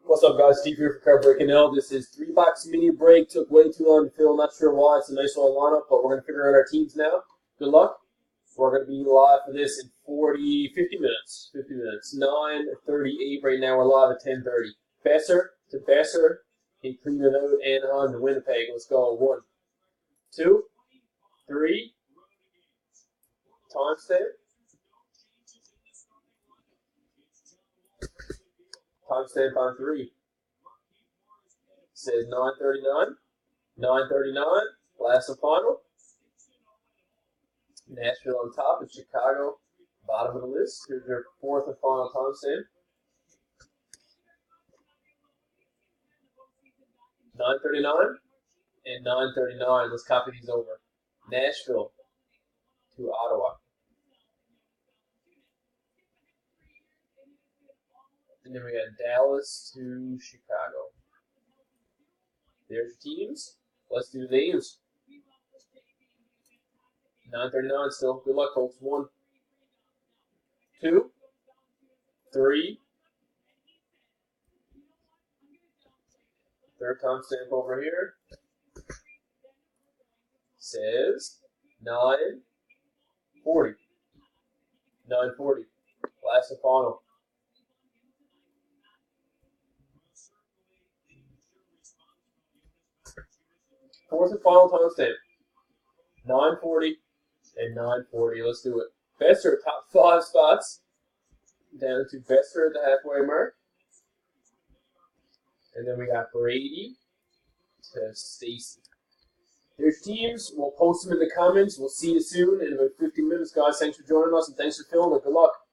What's up, guys? Steve here for Card Breaking L. This is 3-box mini break. Took way too long to fill. Not sure why. It's a nice little lineup, but we're going to figure out our teams now. Good luck. We're going to be live for this in 50 minutes. 50 minutes. 9:38 right now. We're live at 10:30. Besser to Besser. He cleaned it out. Anaheim to Winnipeg. Let's go. 1, 2, 3. Timestamp. Timestamp on 3. Says 9:39. 9:39. Last and final. Nashville on top and Chicago bottom of the list. Here's your fourth and final timestamp. 9:39 and 9:39. Let's copy these over. Nashville to Ottawa. And then we got Dallas to Chicago. There's your teams. Let's do the names. 9:39 still. Good luck, folks. 1, 2, 3. Third timestamp over here. Says 9:40. 9:40. Last and final. Fourth and final timestamp. 9:40 and 9:40. Let's do it. Besser, top 5 spots. Down to Besser at the halfway mark. And then we got Brady to Stacy. There's teams. We'll post them in the comments. We'll see you soon in about 50 minutes, guys. Thanks for joining us and thanks for filming. Good luck.